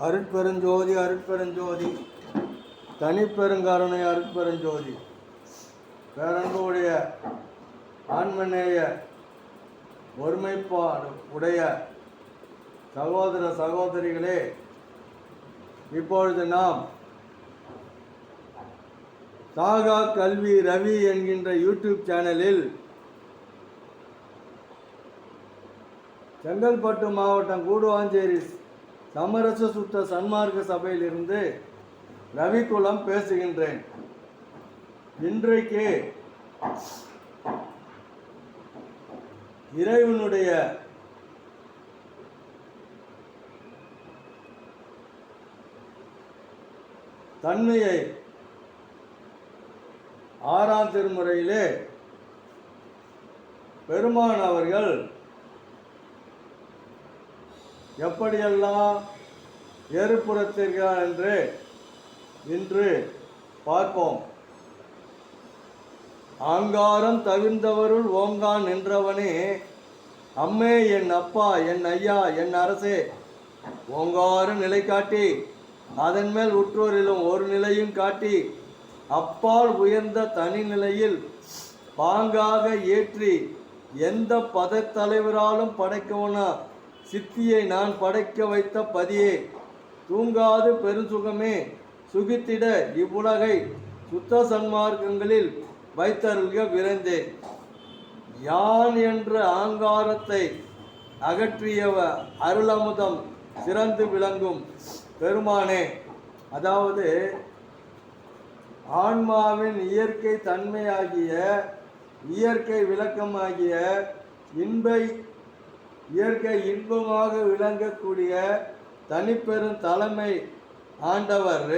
அருட்பெருஞ்சோதி அருட்பெருஞ்சோதி தனிப்பெருங்கருணை அருட்பெருஞ்சோதி பேரன்புடைய ஆன்மநேய ஒருமைப்பாடு உடைய சகோதர சகோதரிகளே, இப்பொழுது நாம் சாகா கல்வி ரவி என்கின்ற யூடியூப் சேனலில் செங்கல்பட்டு மாவட்டம் கூடுவாஞ்சேரி சமரச சுத்த சன்மார்க்க சபையிலிருந்து ரவிக்குளம் பேசுகின்றேன். இன்றைக்கு இறைவனுடைய தன்மையை 6ஆம் திருமுறையிலே பெருமான் அவர்கள் எப்படியெல்லாம் ஏறுபுறத்திற்கார் என்று இன்று பார்ப்போம். ஆங்காரம் தவிர்ந்தவருள் ஓங்கான் நின்றவனே, அம்மே என் அப்பா என் ஐயா என் அரசே, ஓங்கார நிலை காட்டி அதன் மேல் உற்றோரிலும் ஒரு நிலையும் காட்டி அப்பால் உயர்ந்த தனி நிலையில் பாங்காக ஏற்றி எந்த பதத்தலைவராலும் படைக்கவனா சித்தியை நான் படைக்க வைத்த பதியே, தூங்காது பெருசுகமே சுகித்திட இவ்வுலகை சுத்த சன்மார்க்கங்களில் வைத்தருள்க விரைந்தே. யான் என்ற ஆங்காரத்தை அகற்றியவ அருளமுதம் சிறந்து விளங்கும் பெருமானே. அதாவது ஆன்மாவின் இயற்கை தன்மையாகிய இயற்கை விளக்கமாகிய இயற்கை இன்பமாக விளங்கக்கூடிய தனிப்பெரும் தலைமை ஆண்டவர்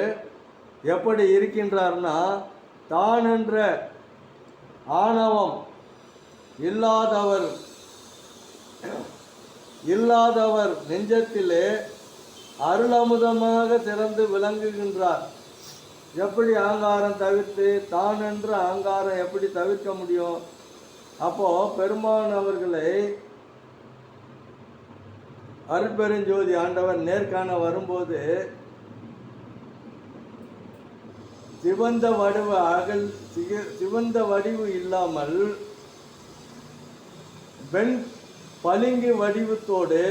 எப்படி இருக்கின்றார்னா, தான் என்ற ஆணவம் இல்லாதவர் நெஞ்சத்திலே அருளமுதமாக சிறந்து விளங்குகின்றார். எப்படி ஆங்காரம் தவிர்த்து தான் என்ற ஆங்காரம் எப்படி தவிர்க்க முடியும்? அப்போ பெருமான் அவர்களை அருட்பெருஞ்சோதி ஆண்டவர் நேர்காண வரும்போது சிவந்த வடிவு இல்லாமல் வெண் பளிங்கு வடிவத்தோடு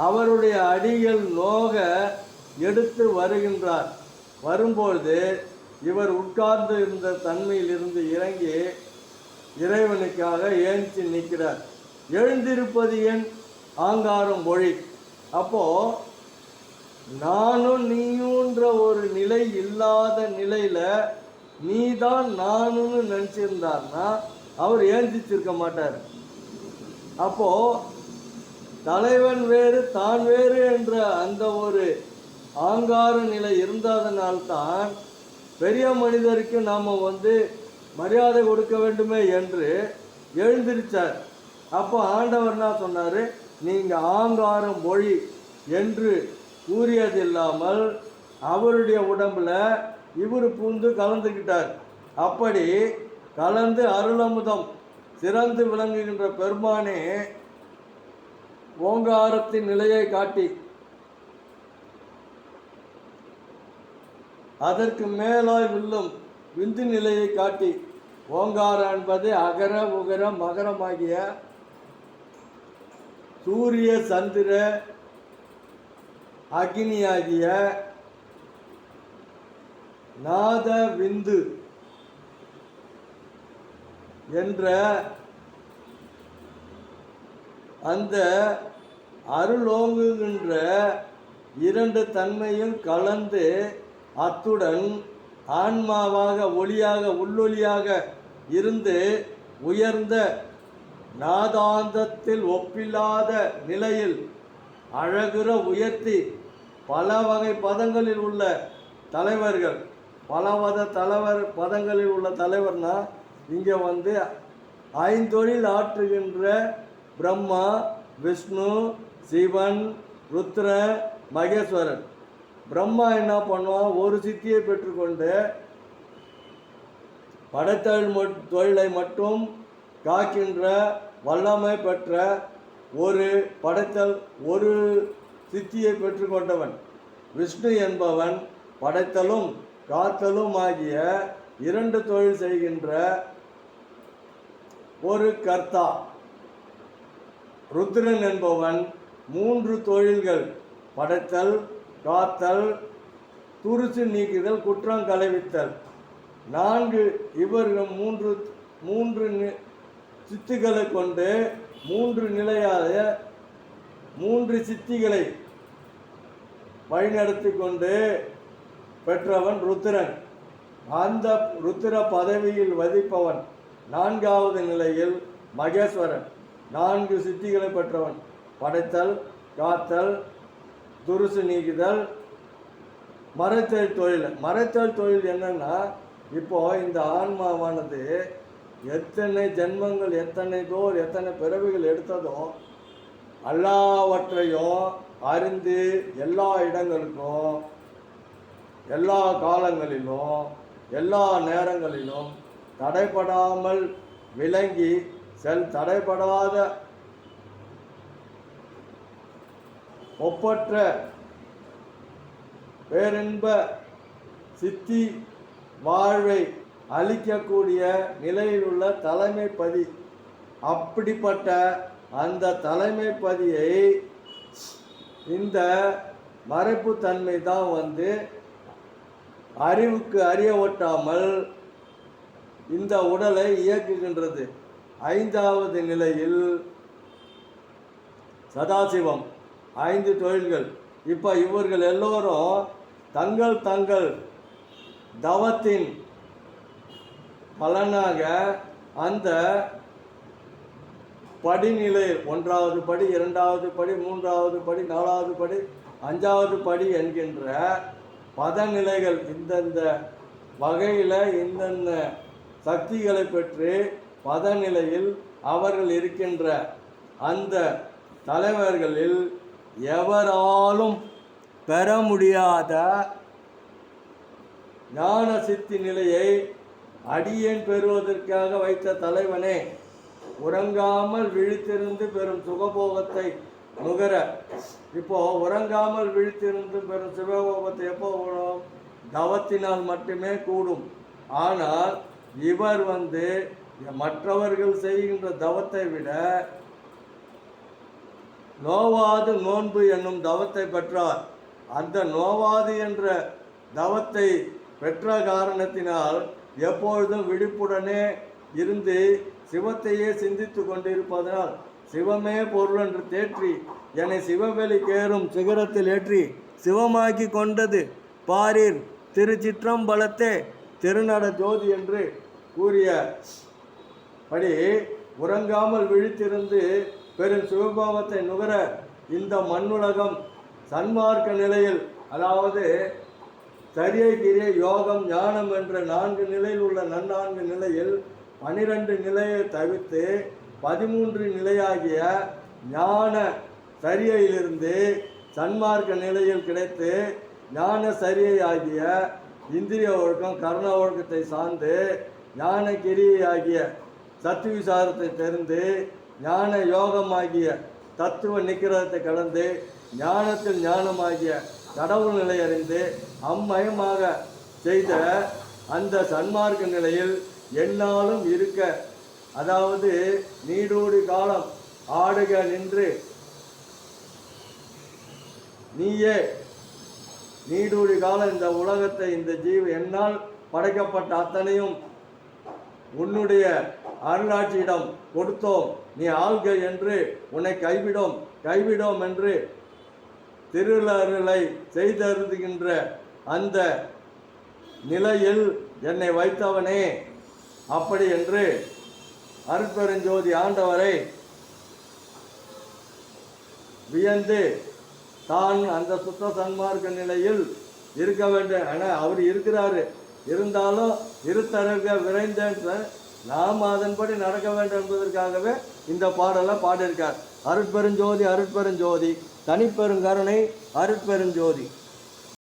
அவருடைய அடிகள் நோக எடுத்து வருகின்றார். வரும்பொழுது இவர் உட்கார்ந்து இருந்த தன்மையிலிருந்து இறங்கி இறைவனுக்காக ஏஞ்சி நிற்கிறார். எழுந்திருப்பது என் ஆங்காரம் மொழி. அப்போ நானும் நீயுன்ற ஒரு நிலை இல்லாத நிலையில நீதான் நானுன்னு நினைச்சிருந்தார்னா அவர் ஏந்திச்சிருக்க மாட்டார். அப்போ தலைவன் வேறு தான் வேறு என்ற அந்த ஒரு ஆங்கார நிலை இருந்ததனால்தான் பெரிய மனிதருக்கு நாம் மரியாதை கொடுக்க வேண்டுமே என்று எழுந்திருச்சார். அப்போ ஆண்டவர் என்ன சொன்னார்? நீங்கள் ஆங்காரம் மொழி என்று கூறியதில்லாமல் அவருடைய உடம்புல இவர் பூந்து கலந்துக்கிட்டார். அப்படி கலந்து அருளமுதம் சிறந்து விளங்குகின்ற பெருமானே ஓங்காரத்தின் நிலையை காட்டி அதற்கு மேலாய் வில்லும் விந்து நிலையை காட்டி, ஓங்காரம் என்பது அகர உகர மகரமாகிய சூரிய சந்திர அக்னியாகிய நாத விந்து என்ற அந்த அருளோங்குகின்ற இரண்டு தன்மையும் கலந்து அத்துடன் ஆன்மாவாக ஒளியாக உள்ளொளியாக இருந்து உயர்ந்த நாதாந்தத்தில் ஒப்பில்லாத நிலையில் அழகுற உயர்த்தி பல வகை பதங்களில் உள்ள தலைவர்கள், பதங்களில் உள்ள தலைவர்னா இங்கே ஐந்தொழில் ஆற்றுகின்ற பிரம்மா, விஷ்ணு, சிவன், ருத்ர, மகேஸ்வரன். பிரம்மா என்ன பண்ணுவான்? ஒரு சித்தியை பெற்றுக்கொண்டு தொழிலை மட்டும் காக்கின்ற வல்லமை பெற்ற ஒரு படைத்தல் ஒரு சித்தியை பெற்றுக்கொண்டவன். விஷ்ணு என்பவன் படைத்தலும் காத்தலும் ஆகிய 2 தொழில் செய்கின்ற ஒரு கர்த்தா. ருத்ரன் என்பவன் 3 தொழில்கள், படைத்தல், காத்தல், துருசு நீக்குதல், குற்றம் களைவித்தல். 4 இவர்கள் மூன்று சித்திகளை கொண்டு 3 நிலையாக 3 சித்திகளை வழிநடத்தி கொண்டு பெற்றவன் ருத்ரன். அந்த ருத்ர பதவியில் வதிப்பவன் 4வது நிலையில் மகேஸ்வரன். 4 சித்திகளை பெற்றவன், படைத்தல், காத்தல், துருசு நீக்குதல், மறைத்தல் தொழில். மறைத்தல் தொழில் என்னன்னா, இப்போ இந்த ஆன்மாவானது எத்தனை ஜென்மங்கள், எத்தனை பிறவிகள் எடுத்ததோ எல்லாவற்றையும் அறிந்து எல்லா இடங்களுக்கும், எல்லா காலங்களிலும், எல்லா நேரங்களிலும் தடைபடாமல் விளங்கி தடைபடாத ஒப்பற்ற பேரின்ப சித்தி வாழ்வை அளிக்கக்கூடிய நிலையில் உள்ள தலைமைப்பதி. அப்படிப்பட்ட அந்த தலைமைப்பதியை இந்த மறைப்பு தன்மை தான் அறிவுக்கு அறிய ஒட்டாமல் இந்த உடலை இயக்குகின்றது. 5வது நிலையில் சதாசிவம், 5 தொழில்கள். இப்போ இவர்கள் எல்லோரும் தங்கள் தங்கள் தவத்தின் பலனாக அந்த படிநிலை 1வது படி, 2வது படி, 3வது படி, 4வது படி, 5வது படி என்கின்ற பதநிலைகள் இந்தந்த வகையில் இந்தந்த சக்திகளை பெற்று பதநிலையில் அவர்கள் இருக்கின்ற அந்த தலைவர்களில் எவராலும் பெற முடியாத ஞான சித்தி நிலையை அடியேன் பெறுவதற்காக வைத்த தலைவனே, உறங்காமல் விழித்திருந்து பெறும் சுகபோகத்தை நுகர. இப்போ உறங்காமல் விழித்திருந்து பெறும் சுகபோகத்தை எப்போ வரும்? தவத்தினால் மட்டுமே கூடும். ஆனால் இவர் மற்றவர்கள் செய்கின்ற தவத்தை விட நோவாது நோன்பு என்னும் தவத்தை பெற்றார். அந்த நோவாது என்ற தவத்தை பெற்ற காரணத்தினால் எப்பொழுதும் விழிப்புடனே இருந்து சிவத்தையே சிந்தித்து கொண்டிருப்பதனால் சிவமே பொருள் என்று தேற்றி என்னை சிவவெளி கேறும் சிகரத்தில் ஏற்றி சிவமாக்கி கொண்டது பாரீர் திருச்சிற்றம்பலத்தே திருநட ஜோதி என்று கூறியபடி உறங்காமல் விழித்திருந்து பெரும் சிவபாவத்தை நுகர இந்த மண்ணுலகம் சன்மார்க்க நிலையில், அதாவது சரியை கிரியை யோகம் ஞானம் என்ற 4 நிலையில் உள்ள நன்னான்கு நிலையில் 12 நிலையை தவிர்த்து 13 நிலையாகிய ஞான சரியையிலிருந்து சன்மார்க்க நிலையில் கிடைத்து ஞான சரியை ஆகிய இந்திரிய ஒழுக்கம் கர்ண ஒழுக்கத்தை சார்ந்து ஞான கிரியை ஆகிய சத்து விசாரத்தை தெரிந்து ஞான யோகமாகிய தத்துவ நிக்கிரத்தை கடந்து ஞானத்தில் ஞானமாகிய கடவுள் நிலை அறிந்து அம்மயமாக செய்த அந்த சன்மார்க்க நிலையில் எந்நாளும் இருக்க, அதாவது நீடூடி காலம் ஆடுக நின்று நீயே நீடூடி காலம் இந்த உலகத்தை இந்த என்னால் படைக்கப்பட்ட அத்தனையும் உன்னுடைய அருளாட்சியிடம் கொடுத்தோம், நீ ஆள்க என்று உன்னை கைவிடோம் என்று திருளருளை செய்தருதுகின்ற அந்த நிலையில் என்னை வைத்தவனே, அப்படி என்று அருட்பெருஞ்சோதி ஆண்டவரை வியந்து தான் அந்த சுத்த சன்மார்க்க நிலையில் இருக்க வேண்டும் என அவர் இருக்கிறாரு. இருந்தாலும் இருத்தருக விரைந்த நாம் அதன்படி நடக்க வேண்டும் என்பதற்காகவே இந்த பாடலை பாடியிருக்கார். அருட்பெருஞ்சோதி அருட்பெருஞ்சோதி தனிப்பெருங்கருணை அருட்பெருஞ்சோதி.